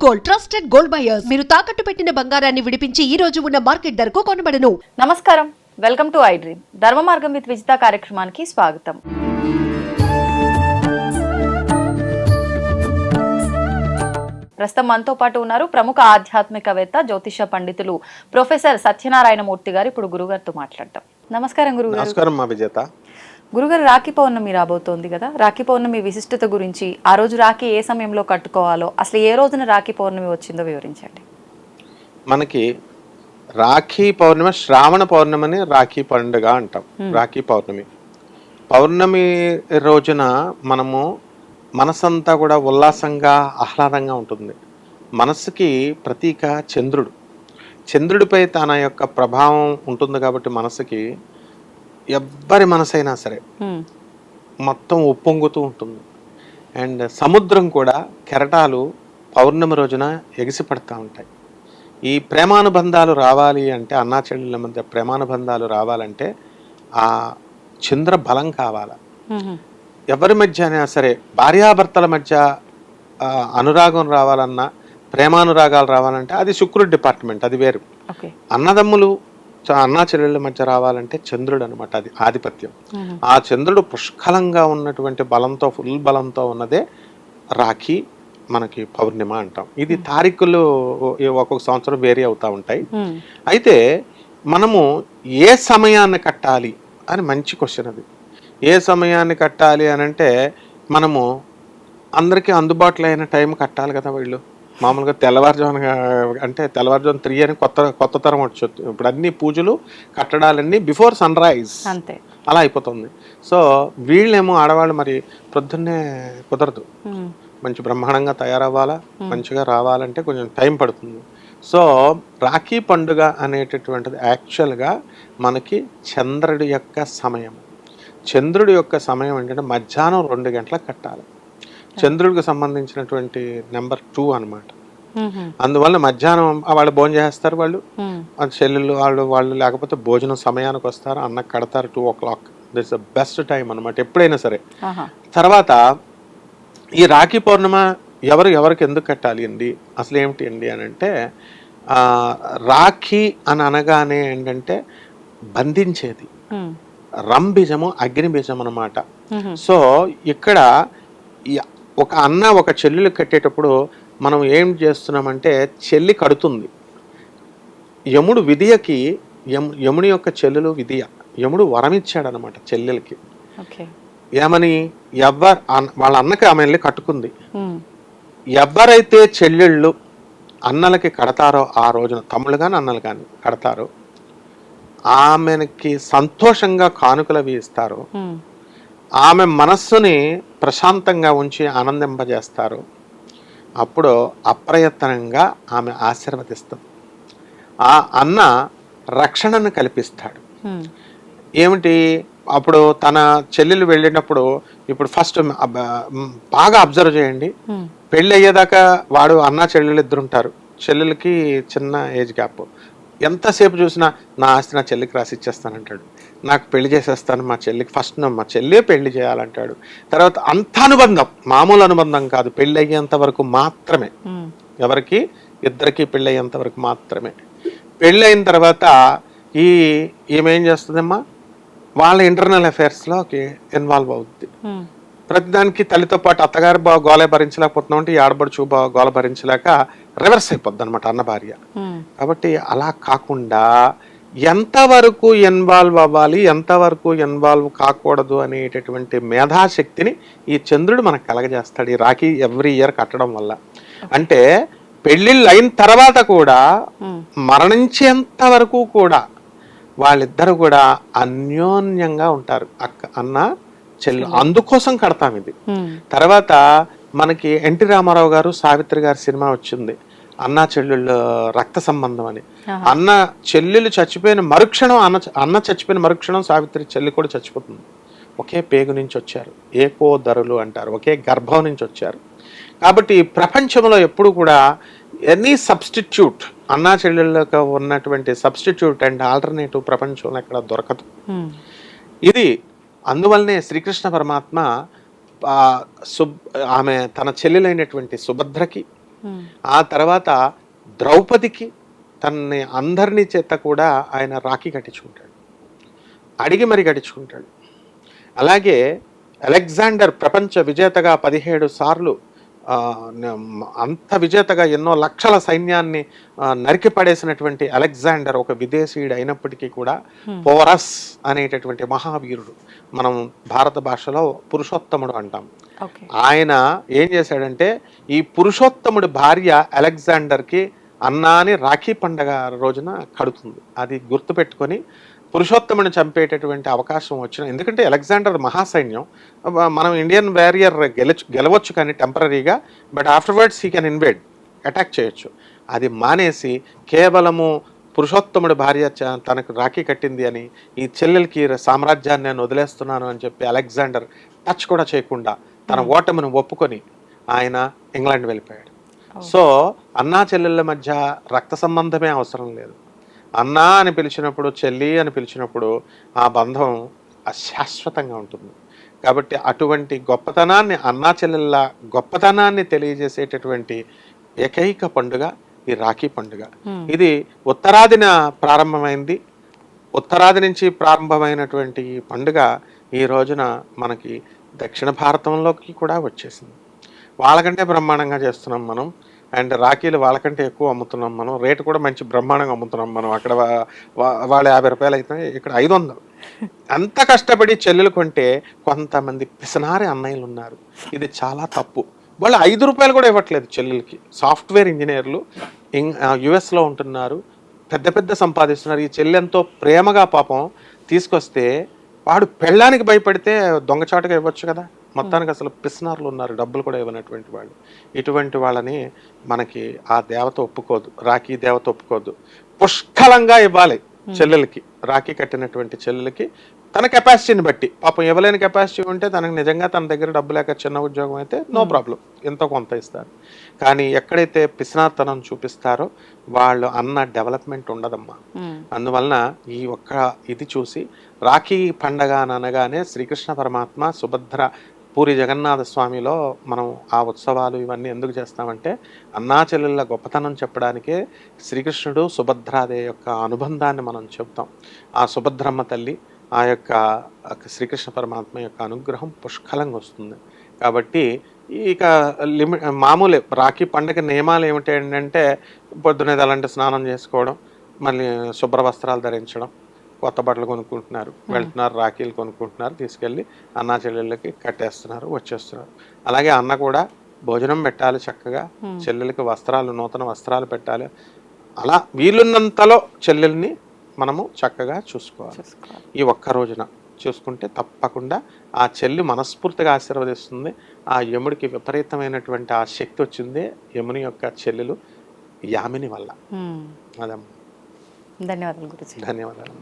Gold, trusted gold buyers. మీరు తాకట్టు పెట్టిన బంగారాన్ని విడిపించి ఈ రోజు ఉన్న మార్కెట్ ధరకు కొనబడను. నమస్కారం, వెల్కమ్ టు ఐ డ్రీమ్. ధర్మ మార్గం విత్ విజిత కార్యక్రమానికి స్వాగతం. ప్రస్తుతం మనతో పాటు ఉన్నారు ప్రముఖ ఆధ్యాత్మికవేత్త, జ్యోతిష పండితులు ప్రొఫెసర్ సత్యనారాయణ మూర్తి గారు. ఇప్పుడు గురుగారితో మాట్లాడతాం. నమస్కారం గురుగారు. నమస్కారం మా విజేత. గురుగారు, రాఖీ పౌర్ణమి రాబోతోంది కదా, రాఖీ పౌర్ణమి విశిష్టత గురించి, ఆ రోజు రాఖీ ఏ సమయంలో కట్టుకోవాలో, అసలు ఏ రోజున రాఖీ పౌర్ణమి వచ్చిందో వివరించండి. మనకి రాఖీ పౌర్ణమి, శ్రావణ పౌర్ణమిని రాఖీ పండుగ అంటాం. రాఖీ పౌర్ణమి రోజున మనము మనసంతా కూడా ఉల్లాసంగా ఆహ్లాదంగా ఉంటుంది. మనసుకి ప్రతీక చంద్రుడిపై తన యొక్క ప్రభావం ఉంటుంది కాబట్టి మనసుకి ఎవ్వరి మనసైనా సరే మొత్తం ఉప్పొంగుతూ ఉంటుంది. అండ్ సముద్రం కూడా కెరటాలు పౌర్ణమి రోజున ఎగిసిపడతా ఉంటాయి. ఈ ప్రేమానుబంధాలు రావాలి అంటే, అన్నా చెల్లెళ్ళ మధ్య ప్రేమానుబంధాలు రావాలంటే ఆ చంద్ర బలం కావాలి. ఎవరి మధ్య అయినా సరే, భార్యాభర్తల మధ్య అనురాగం రావాలన్నా, ప్రేమానురాగాలు రావాలంటే అది శుక్రుడి డిపార్ట్మెంట్, అది వేరు. అన్నదమ్ములు అన్నా చెల్లెళ్ళ మధ్య రావాలంటే చంద్రుడు అనమాట, అది ఆధిపత్యం. ఆ చంద్రుడు పుష్కలంగా ఉన్నటువంటి బలంతో, ఫుల్ బలంతో ఉన్నదే రాఖీ మనకి పౌర్ణిమ అంటాం. ఇది తారీఖులు ఒక్కొక్క సంవత్సరం వేరీ అవుతూ ఉంటాయి. అయితే మనము ఏ సమయాన్ని కట్టాలి అని మంచి క్వశ్చన్ అది. ఏ సమయాన్ని కట్టాలి అని అంటే, మనము అందరికీ అందుబాటులో అయిన టైం కట్టాలి కదా. వీళ్ళు మామూలుగా తెల్లవారుజామున అంటే తెల్లవారుజామున 3 అని కొత్త తరం వచ్చి ఇప్పుడు అన్ని పూజలు కట్టడాలన్నీ బిఫోర్ సన్ రైజ్ అంతే అలా అయిపోతుంది. సో వీళ్ళేమో ఆడవాళ్ళు మరి ప్రొద్దున్నే కుదరదు, మంచి బ్రహ్మాండంగా తయారవ్వాలా, మంచిగా రావాలంటే కొంచెం టైం పడుతుంది. సో రాఖీ పండుగ అనేటటువంటిది యాక్చువల్గా మనకి చంద్రుడి యొక్క సమయం. చంద్రుడి యొక్క సమయం ఏంటంటే మధ్యాహ్నం 2 గంటలకు కట్టాలి. చంద్రుడికి సంబంధించినటువంటి నెంబర్ 2 అనమాట. అందువల్ల మధ్యాహ్నం వాళ్ళు భోజనం చేస్తారు, వాళ్ళు చెల్లెళ్ళు వాళ్ళు లేకపోతే భోజనం సమయానికి వస్తారు, అన్నకు కడతారు 2 o'clock. దిట్స్ ద బెస్ట్ టైం అనమాట ఎప్పుడైనా సరే. తర్వాత ఈ రాఖీ పౌర్ణిమ ఎవరికి ఎందుకు కట్టాలి అండి, అసలు ఏమిటి అండి అని అంటే, రాఖీ అని అనగానే ఏంటంటే బంధించేది, రంబీజము అగ్నిబీజం అనమాట. సో ఇక్కడ ఒక అన్న ఒక చెల్లెలు కట్టేటప్పుడు మనం ఏం చేస్తున్నామంటే, చెల్లి కడుతుంది. యముడు విధియకి, యముని యొక్క చెల్లెలు విధియ, యముడు వరం ఇచ్చాడు అనమాట చెల్లెలకి. ఏమని, వాళ్ళ అన్నకి ఆమె వెళ్ళి కట్టుకుంది. ఎవరైతే చెల్లెళ్ళు అన్నలకి కడతారో ఆ రోజున, తమ్ముళ్ళు కానీ అన్నలు కానీ కడతారో, ఆమెకి సంతోషంగా కానుకలవి ఇస్తారు, ఆమె మనస్సుని ప్రశాంతంగా ఉంచి ఆనందింపజేస్తారు, అప్పుడు అప్రయత్నంగా ఆమె ఆశీర్వదిస్తుంది. ఆ అన్న రక్షణను కల్పిస్తాడు. ఏమిటి, అప్పుడు తన చెల్లెలు వెళ్ళినప్పుడు, ఇప్పుడు ఫస్ట్ బాగా అబ్జర్వ్ చేయండి, పెళ్ళి అయ్యేదాకా వాడు అన్న చెల్లెలు ఇద్దరు ఉంటారు. చెల్లెలకి చిన్న ఏజ్ గ్యాప్. ఎంతసేపు చూసినా నా ఆస్తి నా చెల్లికి రాసి ఇచ్చేస్తానంటాడు, నాకు పెళ్లి చేసేస్తాను మా చెల్లికి, ఫస్ట్ మా చెల్లె పెళ్లి చేయాలంటాడు. తర్వాత అంత అనుబంధం, మామూలు అనుబంధం కాదు, పెళ్ళి అయ్యేంత వరకు మాత్రమే, ఎవరికి ఇద్దరికి పెళ్ళి అయ్యేంత వరకు మాత్రమే. పెళ్ళి అయిన తర్వాత ఈమెం చేస్తుందమ్మా, వాళ్ళ ఇంటర్నల్ అఫైర్స్లోకి ఇన్వాల్వ్ అవుద్ది. ప్రతిదానికి తల్లితో పాటు అత్తగారు గోల భరించలేకపోతున్నాం అంటే, ఈ ఆడబడుచు గోల భరించలేక రివర్స్ అయిపోద్ది అనమాట అన్న భార్య. కాబట్టి అలా కాకుండా ఎంతవరకు ఇన్వాల్వ్ అవ్వాలి, ఎంతవరకు ఇన్వాల్వ్ కాకూడదు అనేటటువంటి మేధాశక్తిని ఈ చంద్రుడు మనకు కలగజేస్తాడు ఈ రాఖీ ఎవ్రీ ఇయర్ కట్టడం వల్ల. అంటే పెళ్ళిళ్ళు అయిన తర్వాత కూడా మరణించేంత వరకు కూడా వాళ్ళిద్దరు కూడా అన్యోన్యంగా ఉంటారు, అన్న చెల్లి. అందుకోసం కడతాం ఇది. తర్వాత మనకి ఎన్టీ రామారావు గారు, సావిత్రి గారి సినిమా వచ్చింది, అన్నా చెల్లెళ్ళు రక్త సంబంధం అని. అన్న చెల్లెలు చచ్చిపోయిన మరుక్షణం, అన్న చచ్చిపోయిన మరుక్షణం సావిత్రి చెల్లి కూడా చచ్చిపోతుంది. ఒకే పేగు నుంచి వచ్చారు, ఏకోదరులు అంటారు, ఒకే గర్భం నుంచి వచ్చారు. కాబట్టి ప్రపంచంలో ఎప్పుడు కూడా ఎనీ సబ్స్టిట్యూట్, అన్నా చెల్లెళ్ళకు ఉన్నటువంటి సబ్స్టిట్యూట్ అండ్ ఆల్టర్నేటివ్ ప్రపంచంలో ఎక్కడ దొరకదు ఇది. అందువల్లనే శ్రీకృష్ణ పరమాత్మ ఆమె తన చెల్లెలైనటువంటి సుభద్రకి ఆ తర్వాత ద్రౌపదికి తనని అందరినీ చేత కూడా ఆయన రాఖీ కట్టించుకుంటాడు, అడిగి మరి కట్టించుకుంటాడు. అలాగే అలెగ్జాండర్ ప్రపంచ విజేతగా 17 సార్లు అంత విజేతగా ఎన్నో లక్షల సైన్యాన్ని నరికి పడేసినటువంటి అలెగ్జాండర్ ఒక విదేశీయుడు అయినప్పటికీ కూడా పోరస్ అనేటటువంటి మహావీరుడు, మనం భారత భాషలో పురుషోత్తముడు అంటాం. ఆయన ఏం చేశాడంటే ఈ పురుషోత్తముడి భార్య అలెగ్జాండర్కి అన్నాని రాఖీ పండగ రోజున కడుతుంది. అది గుర్తుపెట్టుకొని పురుషోత్తముని చంపేటటువంటి అవకాశం వచ్చిన, ఎందుకంటే అలెగ్జాండర్ మహాసైన్యం, మనం ఇండియన్ వారియర్ గెలవచ్చు కానీ టెంపరీగా, but afterwards he can invade, attack చేయొచ్చు. అది మానేసి కేవలము పురుషోత్తముడి భార్య తనకు రాఖీ కట్టింది అని, ఈ చెల్లెలకి సామ్రాజ్యాన్ని నేను వదిలేస్తున్నాను అని చెప్పి అలెగ్జాండర్ టచ్ కూడా చేయకుండా తన ఓటమిని ఒప్పుకొని ఆయన ఇంగ్లాండ్ వెళ్ళిపోయాడు. సో అన్నా చెల్లెళ్ళ మధ్య రక్త సంబంధమే అవసరం లేదు. అన్నా అని పిలిచినప్పుడు, చెల్లి అని పిలిచినప్పుడు ఆ బంధం అశాశ్వతంగా ఉంటుంది. కాబట్టి అటువంటి గొప్పతనాన్ని, అన్నా చెల్లెళ్ళ గొప్పతనాన్ని తెలియజేసేటటువంటి ఏకైక పండుగ ఈ రాఖీ పండుగ. ఇది ఉత్తరాదిన ప్రారంభమైంది. ఉత్తరాది నుంచి ప్రారంభమైనటువంటి ఈ పండుగ ఈ రోజున మనకి దక్షిణ భారతంలోకి కూడా వచ్చేసింది. వాళ్ళకంటే బ్రహ్మాండంగా చేస్తున్నాం మనం, అండ్ రాఖీలు వాళ్ళకంటే ఎక్కువ అమ్ముతున్నాం మనం, రేటు కూడా మంచి బ్రహ్మాండంగా అమ్ముతున్నాం మనం. అక్కడ వాళ్ళు 50 రూపాయలు అయితే ఇక్కడ 500. అంత కష్టపడి చెల్లెలు కొంటే కొంతమంది పిసనారి అన్నయ్యలు ఉన్నారు, ఇది చాలా తప్పు. వాళ్ళు 5 రూపాయలు కూడా ఇవ్వట్లేదు చెల్లెలకి. సాఫ్ట్వేర్ ఇంజనీర్లు యుఎస్లో ఉంటున్నారు, పెద్ద పెద్ద సంపాదిస్తున్నారు. ఈ చెల్లి ఎంతో ప్రేమగా పాపం తీసుకొస్తే వాడు పెళ్ళానికి భయపడితే దొంగచాటుగా ఇవ్వచ్చు కదా. మొత్తానికి అసలు పిస్నార్లు ఉన్నారు, డబ్బులు కూడా ఇవ్వనటువంటి వాళ్ళు. ఇటువంటి వాళ్ళని మనకి ఆ దేవత ఒప్పుకోదు, రాఖీ దేవత ఒప్పుకోదు. పుష్కలంగా ఇవ్వాలి చెల్లెలకి, రాఖీ కట్టినటువంటి చెల్లెలకి తన కెపాసిటీని బట్టి. పాపం ఇవ్వలేని కెపాసిటీ ఉంటే తనకు నిజంగా తన దగ్గర డబ్బు లేక చిన్న ఉద్యోగం అయితే నో ప్రాబ్లం, ఎంతో కొంత ఇస్తారు. కానీ ఎక్కడైతే పిసినార్తనం చూపిస్తారో వాళ్ళు అన్న డెవలప్మెంట్ ఉండదమ్మా. అందువలన ఈ ఒక్క ఇది చూసి రాఖీ పండగ అనగానే శ్రీకృష్ణ పరమాత్మ, సుభద్ర, పూరి జగన్నాథ స్వామిలో మనం ఆ ఉత్సవాలు ఇవన్నీ ఎందుకు చేస్తామంటే అన్నా చెల్లెళ్ళ గొప్పతనం చెప్పడానికే శ్రీకృష్ణుడు సుభద్రాదే యొక్క అనుబంధాన్ని మనం చెప్తాం. ఆ సుభద్రమ్మ తల్లి, ఆ యొక్క శ్రీకృష్ణ పరమాత్మ యొక్క అనుగ్రహం పుష్కలంగా వస్తుంది. కాబట్టి ఇక మామూలే రాఖీ పండుగ నియమాలు ఏమిటి అంటే పొద్దునేది అలాంటి స్నానం చేసుకోవడం, మళ్ళీ శుభ్ర వస్త్రాలు ధరించడం, కొత్త బట్టలు కొనుక్కుంటున్నారు, వెళ్తున్నారు, రాఖీలు కొనుక్కుంటున్నారు, తీసుకెళ్ళి అన్నా చెల్లెళ్ళకి కట్టేస్తున్నారు, వచ్చేస్తున్నారు. అలాగే అన్న కూడా భోజనం పెట్టాలి చక్కగా, చెల్లెలకి వస్త్రాలు, నూతన వస్త్రాలు పెట్టాలి. అలా వీలున్నంతలో చెల్లెల్ని మనము చక్కగా చూసుకోవాలి. ఈ ఒక్క రోజున చూసుకుంటే తప్పకుండా ఆ చెల్లి మనస్ఫూర్తిగా ఆశీర్వదిస్తుంది. ఆ యముడికి విపరీతమైనటువంటి ఆ శక్తి వచ్చింది యముని యొక్క చెల్లెలు యామిని వల్ల. అదమ్మా. ధన్యవాదాలు గురుజీ. ధన్యవాదాలు.